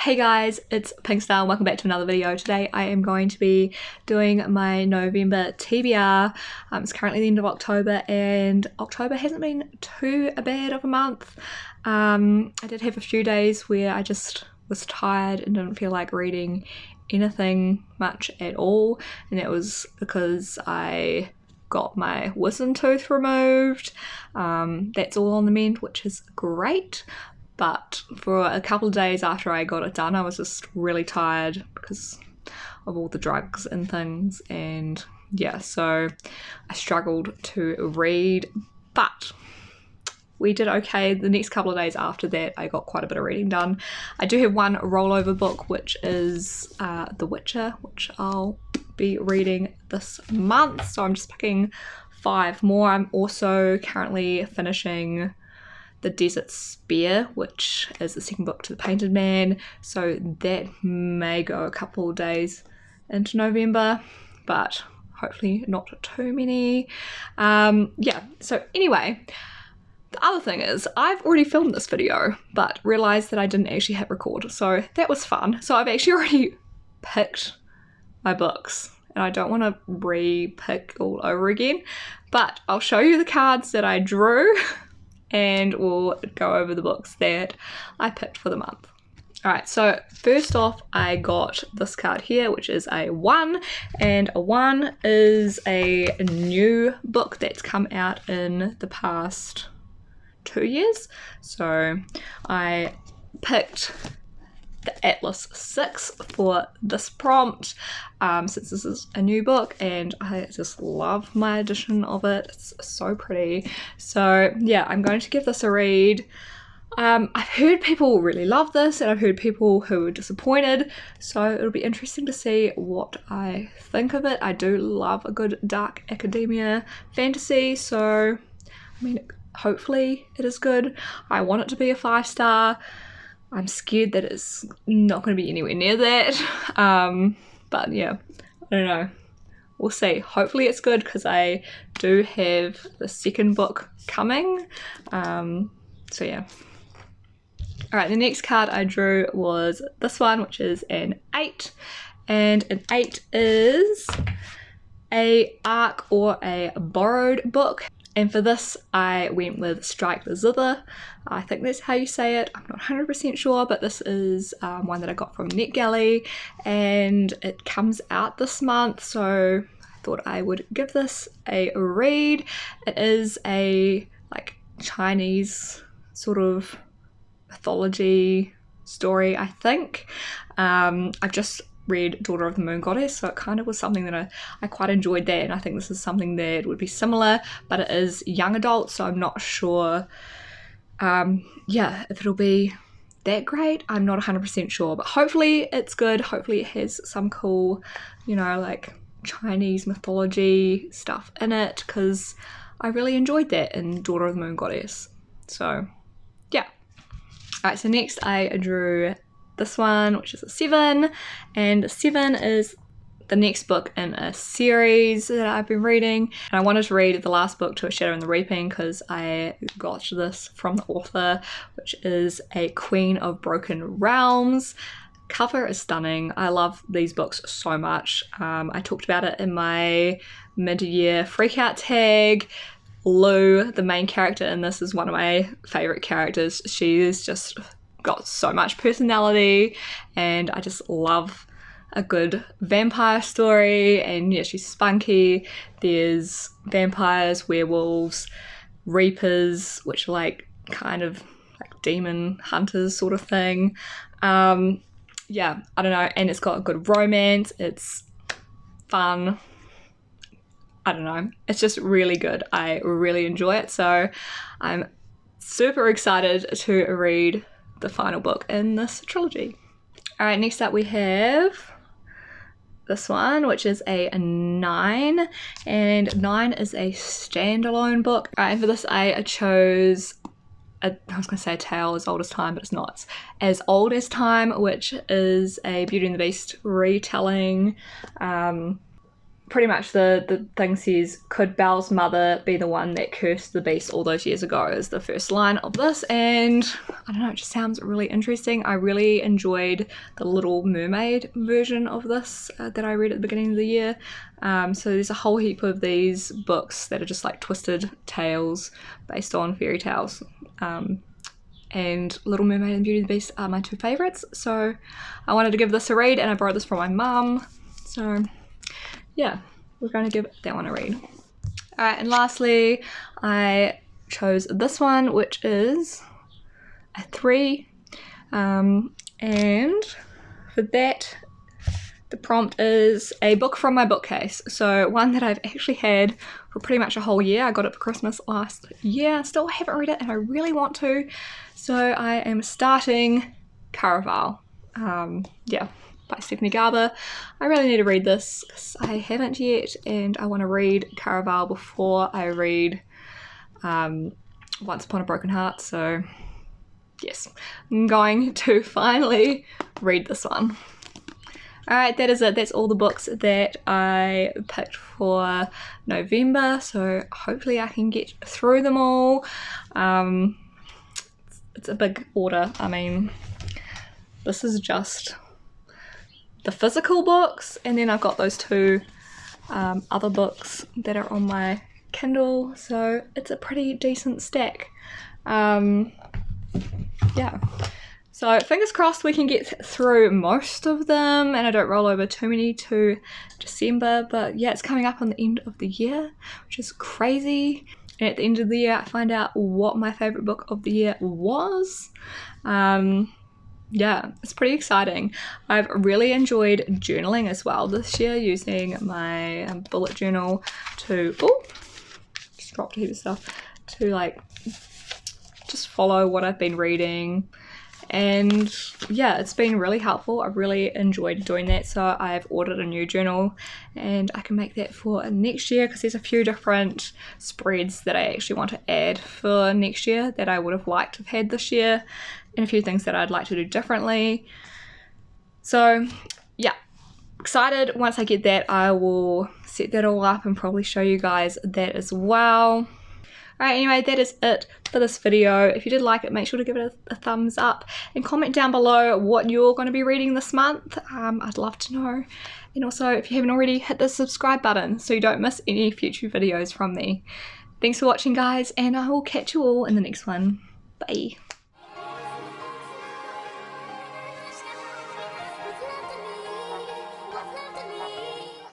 Hey guys, it's Pinkstar and welcome back to another video. Today I am going to be doing my November TBR. It's currently the end of October and October hasn't been too bad of a month. I did have a few days where I just was tired and didn't feel like reading anything much at all, and that was because I got my wisdom tooth removed. That's all on the mend, which is great. But for a couple of days after I got it done, I was just really tired because of all the drugs and things, and yeah, so I struggled to read, but we did okay. The next couple of days after that, I got quite a bit of reading done. I do have one rollover book, which is The Witcher, which I'll be reading this month, so I'm just picking 5 more. I'm also currently finishing The Desert Spear, which is the second book to The Painted Man, so that may go a couple of days into November, but hopefully not too many. Yeah, so anyway, the other thing is I've already filmed this video but realised that I didn't actually hit record, so that was fun. So I've actually already picked my books and I don't want to re-pick all over again, but I'll show you the cards that I drew and we'll go over the books that I picked for the month. Alright, so first off I got this card here, which is a 1, and a 1 is a new book that's come out in the past 2 years. So I picked the Atlas 6 for this prompt, since this is a new book and I just love my edition of it. It's so pretty. So yeah, I'm going to give this a read. I've heard people really love this and I've heard people who were disappointed, so it'll be interesting to see what I think of it. I do love a good dark academia fantasy, so I mean, hopefully it is good. I want it to be a 5-star. I'm scared that it's not going to be anywhere near that, but yeah, I don't know. We'll see. Hopefully it's good because I do have the second book coming, so yeah. Alright, the next card I drew was this one, which is an 8, and an 8 is a ARC or a borrowed book. And for this, I went with Strike the Zither. I think that's how you say it. I'm not 100% sure, but this is one that I got from NetGalley, and it comes out this month, so I thought I would give this a read. It is a like Chinese sort of mythology story, I think. I've just read Daughter of the Moon Goddess, so it kind of was something that I quite enjoyed that, and I think this is something that would be similar, but it is young adult, so I'm not sure yeah, if it'll be that great. I'm not 100% sure, but hopefully it's good. Hopefully it has some cool, you know, like Chinese mythology stuff in it, because I really enjoyed that in Daughter of the Moon Goddess. So yeah. Alright, so next I drew this one, which is a 7, and 7 is the next book in a series that I've been reading, and I wanted to read the last book, To a Shadow in the Reaping, because I got this from the author, which is A Queen of Broken Realms. Cover is stunning. I love these books so much. I talked about it in my mid-year freakout tag. Lou, the main character in this, is one of my favourite characters. She's just got so much personality and I just love a good vampire story, and yeah, she's spunky. There's vampires, werewolves, reapers, which are like kind of like demon hunters sort of thing. Yeah, I don't know, and it's got a good romance, it's fun, I don't know, it's just really good. I really enjoy it, so I'm super excited to read the final book in this trilogy. Alright, next up we have this one, which is a 9, and 9 is a standalone book. Alright, and for this I chose I was going to say A Tale as Old as Time, but it's not. It's As Old as Time, which is a Beauty and the Beast retelling. pretty much the thing says, could Belle's mother be the one that cursed the beast all those years ago, is the first line of this, and I don't know, it just sounds really interesting. I really enjoyed the Little Mermaid version of this that I read at the beginning of the year. So there's a whole heap of these books that are just like twisted tales based on fairy tales. And Little Mermaid and Beauty and the Beast are my two favourites, so I wanted to give this a read, and I borrowed this from my mum, so yeah, we're going to give that one a read. Alright, and lastly I chose this one, which is a 3, and for that the prompt is a book from my bookcase, so one that I've actually had for pretty much a whole year. I got it for Christmas last year, still haven't read it and I really want to, so I am starting Caraval, yeah, by Stephanie Garber. I really need to read this because I haven't yet, and I want to read Caraval before I read Once Upon a Broken Heart, so yes, I'm going to finally read this one. Alright, that is it. That's all the books that I picked for November, so hopefully I can get through them all. It's a big order. I mean, this is just the physical books, and then I've got those 2 other books that are on my Kindle, so it's a pretty decent stack. Yeah, so fingers crossed we can get through most of them and I don't roll over too many to December, but yeah, it's coming up on the end of the year, which is crazy, and at the end of the year I find out what my favourite book of the year was. Yeah, it's pretty exciting. I've really enjoyed journaling as well this year, using my bullet journal to, just dropped a heap of stuff, to like just follow what I've been reading, and yeah, it's been really helpful. I've really enjoyed doing that, so I've ordered a new journal and I can make that for next year, because there's a few different spreads that I actually want to add for next year that I would have liked to have had this year, and a few things that I'd like to do differently. So yeah, excited. Once I get that, I will set that all up and probably show you guys that as well. Alright, anyway, that is it for this video. If you did like it, make sure to give it a thumbs up and comment down below what you're going to be reading this month. I'd love to know. And also, if you haven't already, hit the subscribe button so you don't miss any future videos from me. Thanks for watching, guys, and I will catch you all in the next one. Bye.